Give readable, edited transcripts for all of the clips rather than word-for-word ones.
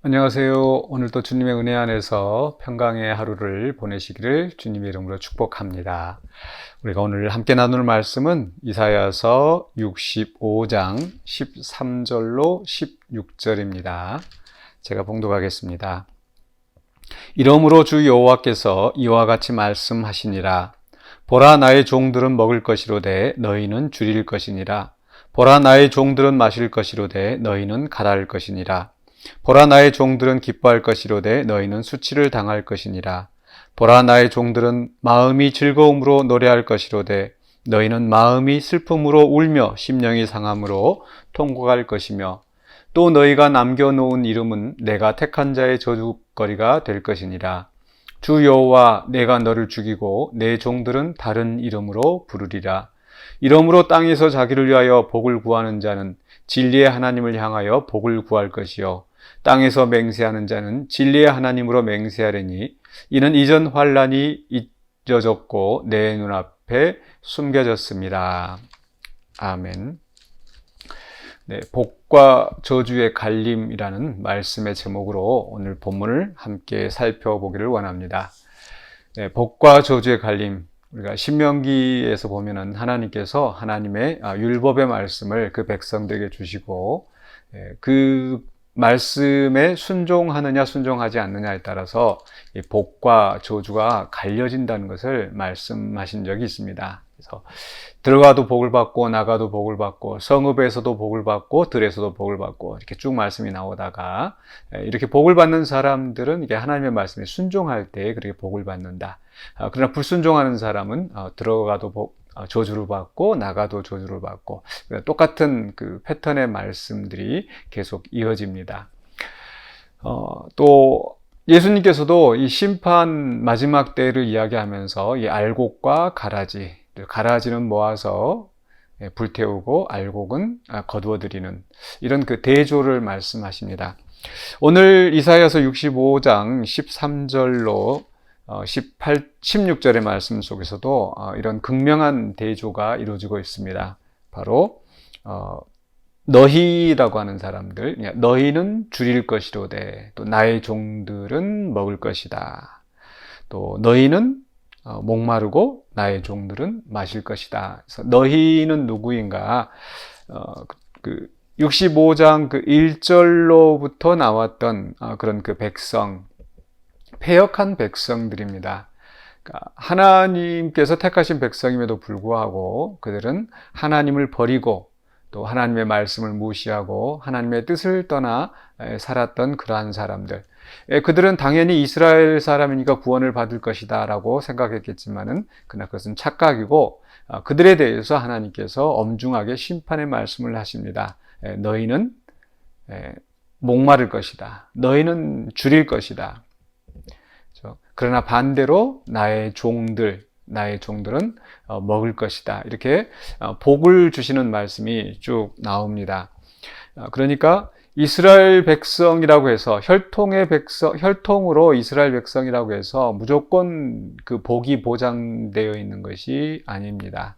안녕하세요. 오늘도 주님의 은혜 안에서 평강의 하루를 보내시기를 주님의 이름으로 축복합니다. 우리가 오늘 함께 나눌 말씀은 이사야서 65장 13절로 16절입니다. 제가 봉독하겠습니다. 이러므로 주 여호와께서 이와 같이 말씀하시니라. 보라, 나의 종들은 먹을 것이로되 너희는 줄일 것이니라. 보라, 나의 종들은 마실 것이로되 너희는 가라앉을 것이니라. 보라, 나의 종들은 기뻐할 것이로되 너희는 수치를 당할 것이니라. 보라, 나의 종들은 마음이 즐거움으로 노래할 것이로되 너희는 마음이 슬픔으로 울며 심령이 상함으로 통곡할 것이며, 또 너희가 남겨놓은 이름은 내가 택한 자의 저주거리가 될 것이니라. 주 여호와, 내가 너를 죽이고 내 종들은 다른 이름으로 부르리라. 이러므로 땅에서 자기를 위하여 복을 구하는 자는 진리의 하나님을 향하여 복을 구할 것이요, 땅에서 맹세하는 자는 진리의 하나님으로 맹세하리니 이는 이전 환난이 잊어졌고 내 눈앞에 숨겨졌습니다. 아멘. 네, 복과 저주의 갈림이라는 말씀의 제목으로 오늘 본문을 함께 살펴보기를 원합니다. 네, 복과 저주의 갈림. 우리가 신명기에서 보면은 하나님께서 하나님의 율법의 말씀을 그 백성들에게 주시고, 그 말씀에 순종하느냐 순종하지 않느냐에 따라서 이 복과 저주가 갈려진다는 것을 말씀하신 적이 있습니다. 그래서 들어가도 복을 받고 나가도 복을 받고 성읍에서도 복을 받고 들에서도 복을 받고 이렇게 쭉 말씀이 나오다가, 이렇게 복을 받는 사람들은 이게 하나님의 말씀에 순종할 때 그렇게 복을 받는다. 그러나 불순종하는 사람은 들어가도 저주를 받고 나가도 저주를 받고, 똑같은 그 패턴의 말씀들이 계속 이어집니다. 또 예수님께서도 이 심판 마지막 때를 이야기하면서 이 알곡과 가라지는 모아서 불태우고 알곡은 거두어들이는 이런 그 대조를 말씀하십니다. 오늘 이사야서 65장 13절로 16절의 말씀 속에서도 이런 극명한 대조가 이루어지고 있습니다. 바로 너희라고 하는 사람들, 너희는 줄일 것이로되 또 나의 종들은 먹을 것이다. 또 너희는 목마르고 나의 종들은 마실 것이다. 그래서 너희는 누구인가? 65장 1절로부터 나왔던 그런 그 백성, 패역한 백성들입니다. 그러니까 하나님께서 택하신 백성임에도 불구하고 그들은 하나님을 버리고 또 하나님의 말씀을 무시하고 하나님의 뜻을 떠나 살았던 그러한 사람들. 그들은 당연히 이스라엘 사람이니까 구원을 받을 것이다 라고 생각했겠지만은, 그러나 그것은 착각이고, 그들에 대해서 하나님께서 엄중하게 심판의 말씀을 하십니다. 너희는 목마를 것이다. 너희는 줄일 것이다. 그러나 반대로 나의 종들은 먹을 것이다. 이렇게 복을 주시는 말씀이 쭉 나옵니다. 그러니까 이스라엘 백성이라고 해서 혈통으로 이스라엘 백성이라고 해서 무조건 그 복이 보장되어 있는 것이 아닙니다.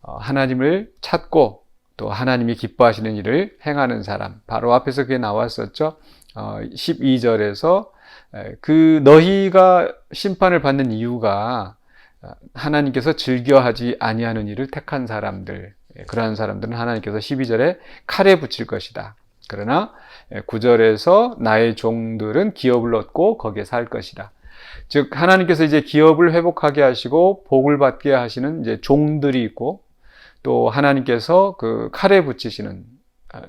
하나님을 찾고 또 하나님이 기뻐하시는 일을 행하는 사람, 바로 앞에서 그게 나왔었죠. 12절에서 그 너희가 심판을 받는 이유가 하나님께서 즐겨하지 아니하는 일을 택한 사람들, 그러한 사람들은 하나님께서 12절에 칼에 붙일 것이다. 그러나 9절에서 나의 종들은 기업을 얻고 거기에 살 것이다. 즉 하나님께서 이제 기업을 회복하게 하시고 복을 받게 하시는 이제 종들이 있고, 또 하나님께서 그 칼에 붙이시는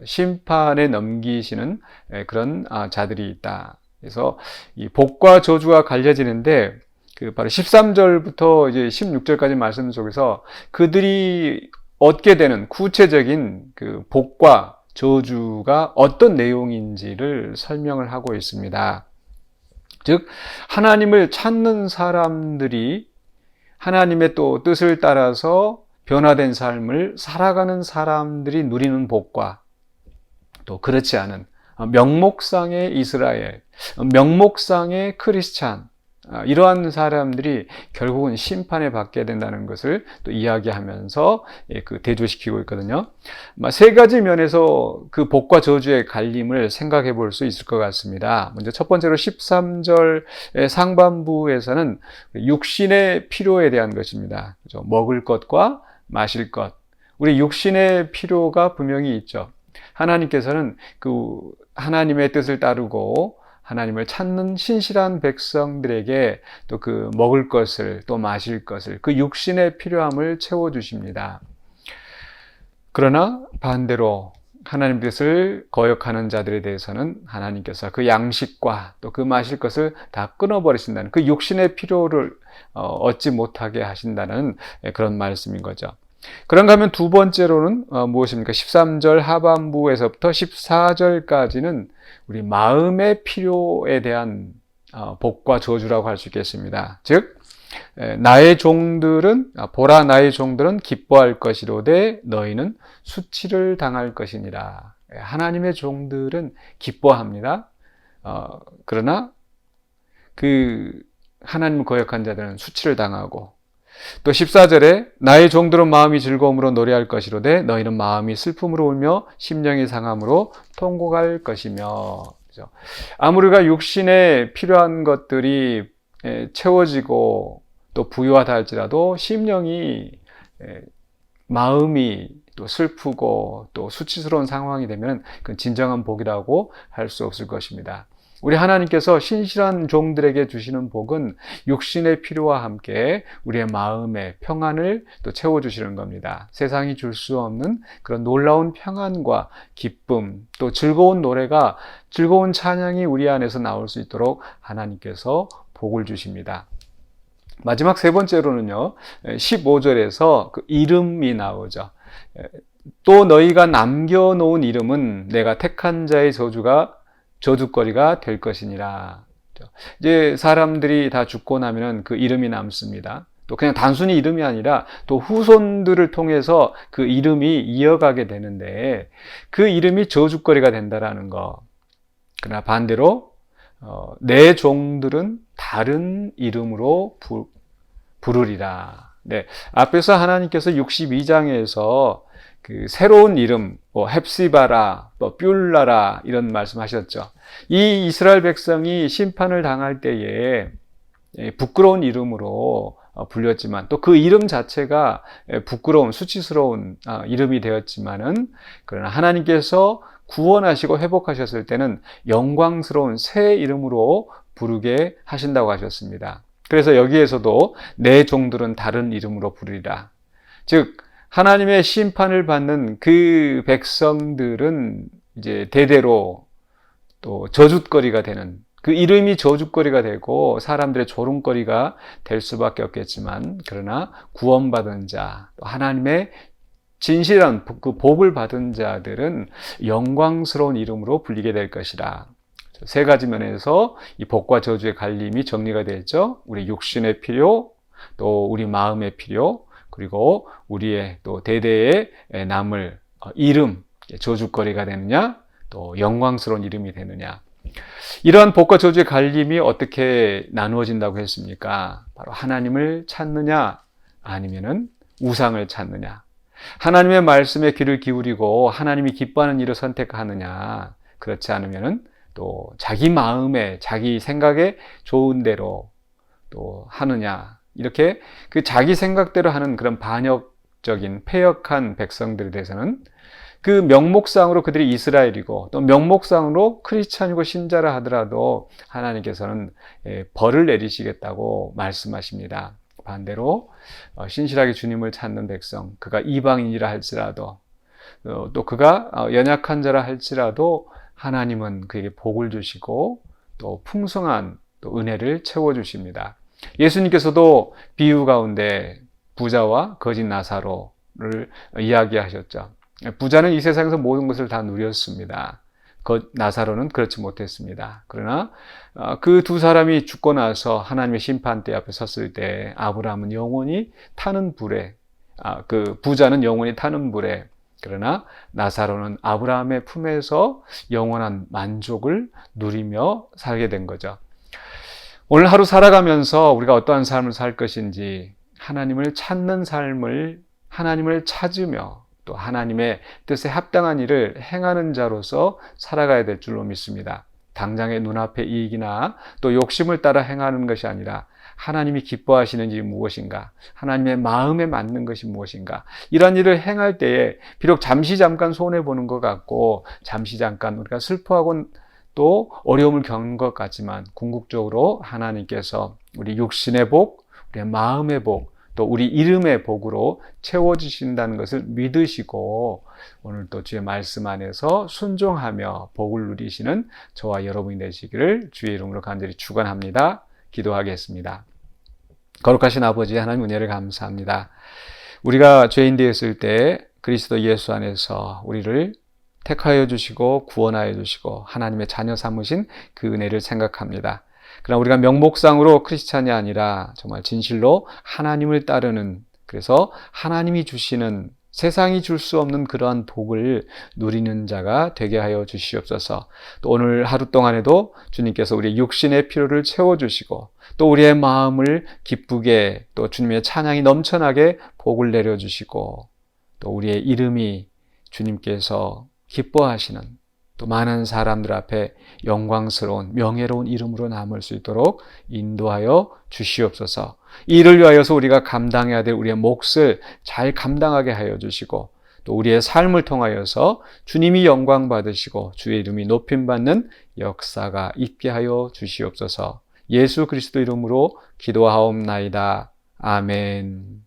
심판에 넘기시는 그런 자들이 있다. 그래서 이 복과 저주가 갈려지는데, 그 바로 13절부터 이제 16절까지 말씀 속에서 그들이 얻게 되는 구체적인 그 복과 저주가 어떤 내용인지를 설명을 하고 있습니다. 즉 하나님을 찾는 사람들이 하나님의 또 뜻을 따라서 변화된 삶을 살아가는 사람들이 누리는 복과, 또 그렇지 않은 명목상의 이스라엘, 명목상의 크리스찬, 이러한 사람들이 결국은 심판에 받게 된다는 것을 또 이야기하면서 그 대조시키고 있거든요. 세 가지 면에서 그 복과 저주의 갈림을 생각해 볼 수 있을 것 같습니다. 먼저 첫 번째로 13절 상반부에서는 육신의 필요에 대한 것입니다. 그죠? 먹을 것과 마실 것. 우리 육신의 필요가 분명히 있죠. 하나님께서는 그 하나님의 뜻을 따르고 하나님을 찾는 신실한 백성들에게 또 그 먹을 것을 또 마실 것을 그 육신의 필요함을 채워주십니다. 그러나 반대로 하나님 뜻을 거역하는 자들에 대해서는 하나님께서 그 양식과 또 그 마실 것을 다 끊어버리신다는 그 육신의 필요를 얻지 못하게 하신다는 그런 말씀인 거죠. 그런가 하면 두 번째로는 무엇입니까? 13절 하반부에서부터 14절까지는 우리 마음의 필요에 대한 복과 저주라고 할 수 있겠습니다. 즉 나의 종들은 보라 나의 종들은 기뻐할 것이로되 너희는 수치를 당할 것이니라. 하나님의 종들은 기뻐합니다. 그러나 그 하나님을 거역한 자들은 수치를 당하고 또 14절에 나의 종들은 마음이 즐거움으로 노래할 것이로되 너희는 마음이 슬픔으로 울며 심령이 상함으로 통곡할 것이며. 아무리 우리가 육신에 필요한 것들이 채워지고 또 부유하다 할지라도 심령이 마음이 또 슬프고 또 수치스러운 상황이 되면 그건 진정한 복이라고 할 수 없을 것입니다. 우리 하나님께서 신실한 종들에게 주시는 복은 육신의 필요와 함께 우리의 마음의 평안을 또 채워주시는 겁니다. 세상이 줄 수 없는 그런 놀라운 평안과 기쁨, 또 즐거운 노래가, 즐거운 찬양이 우리 안에서 나올 수 있도록 하나님께서 복을 주십니다. 마지막 세 번째로는요, 15절에서 그 이름이 나오죠. 또 너희가 남겨놓은 이름은 내가 택한 자의 저주거리가 될 것이니라. 이제 사람들이 다 죽고 나면은 그 이름이 남습니다. 또 그냥 단순히 이름이 아니라 또 후손들을 통해서 그 이름이 이어가게 되는데 그 이름이 저주거리가 된다라는 거. 그러나 반대로 내 종들은 다른 이름으로 부르리라. 네, 앞에서 하나님께서 62장에서 그 새로운 이름, 헵시바라, 뷸라라 이런 말씀하셨죠. 이 이스라엘 백성이 심판을 당할 때에 부끄러운 이름으로 불렸지만 또 그 이름 자체가 부끄러운 수치스러운 이름이 되었지만은 그러나 하나님께서 구원하시고 회복하셨을 때는 영광스러운 새 이름으로 부르게 하신다고 하셨습니다. 그래서 여기에서도 내 종들은 다른 이름으로 부르리라. 즉 하나님의 심판을 받는 그 백성들은 이제 대대로 또 저주거리가 되는 그 이름이 저주거리가 되고 사람들의 조롱거리가 될 수밖에 없겠지만 그러나 구원받은 자, 또 하나님의 진실한 그 복을 받은 자들은 영광스러운 이름으로 불리게 될 것이라. 세 가지 면에서 이 복과 저주의 갈림이 정리가 되었죠. 우리 육신의 필요, 또 우리 마음의 필요, 그리고 우리의 또 대대에 남을 이름, 저주거리가 되느냐, 또 영광스러운 이름이 되느냐. 이러한 복과 저주의 갈림이 어떻게 나누어진다고 했습니까? 바로 하나님을 찾느냐, 아니면은 우상을 찾느냐. 하나님의 말씀에 귀를 기울이고 하나님이 기뻐하는 일을 선택하느냐, 그렇지 않으면은 또 자기 마음에 자기 생각에 좋은 대로 또 하느냐, 이렇게 그 자기 생각대로 하는 그런 반역적인 패역한 백성들에 대해서는 그 명목상으로 그들이 이스라엘이고 또 명목상으로 크리스찬이고 신자라 하더라도 하나님께서는 벌을 내리시겠다고 말씀하십니다. 반대로 신실하게 주님을 찾는 백성, 그가 이방인이라 할지라도 또 그가 연약한 자라 할지라도 하나님은 그에게 복을 주시고 또 풍성한 또 은혜를 채워주십니다. 예수님께서도 비유 가운데 부자와 거짓 나사로를 이야기하셨죠. 부자는 이 세상에서 모든 것을 다 누렸습니다. 나사로는 그렇지 못했습니다. 그러나 그 두 사람이 죽고 나서 하나님의 심판대 앞에 섰을 때 아브라함은 영원히 타는 불에, 그 부자는 영원히 타는 불에, 그러나 나사로는 아브라함의 품에서 영원한 만족을 누리며 살게 된 거죠. 오늘 하루 살아가면서 우리가 어떠한 삶을 살 것인지 하나님을 찾는 삶을 하나님을 찾으며 또 하나님의 뜻에 합당한 일을 행하는 자로서 살아가야 될 줄로 믿습니다. 당장의 눈앞의 이익이나 또 욕심을 따라 행하는 것이 아니라 하나님이 기뻐하시는 일이 무엇인가, 하나님의 마음에 맞는 것이 무엇인가, 이런 일을 행할 때에 비록 잠시 잠깐 손해보는 것 같고 잠시 잠깐 우리가 슬퍼하고 또 어려움을 겪는 것 같지만 궁극적으로 하나님께서 우리 육신의 복, 우리의 마음의 복, 또 우리 이름의 복으로 채워주신다는 것을 믿으시고 오늘 또 주의 말씀 안에서 순종하며 복을 누리시는 저와 여러분이 되시기를 주의 이름으로 간절히 축원합니다. 기도하겠습니다. 거룩하신 아버지 하나님 은혜를 감사합니다. 우리가 죄인 되었을 때 그리스도 예수 안에서 우리를 택하여 주시고 구원하여 주시고 하나님의 자녀 삼으신 그 은혜를 생각합니다. 그러나 우리가 명목상으로 크리스찬이 아니라 정말 진실로 하나님을 따르는, 그래서 하나님이 주시는 세상이 줄 수 없는 그러한 복을 누리는 자가 되게 하여 주시옵소서. 또 오늘 하루 동안에도 주님께서 우리의 육신의 필요를 채워주시고 또 우리의 마음을 기쁘게 또 주님의 찬양이 넘쳐나게 복을 내려주시고 또 우리의 이름이 주님께서 기뻐하시는 또 많은 사람들 앞에 영광스러운 명예로운 이름으로 남을 수 있도록 인도하여 주시옵소서. 이를 위하여서 우리가 감당해야 될 우리의 몫을 잘 감당하게 하여 주시고 또 우리의 삶을 통하여서 주님이 영광 받으시고 주의 이름이 높임받는 역사가 있게 하여 주시옵소서. 예수 그리스도 이름으로 기도하옵나이다. 아멘.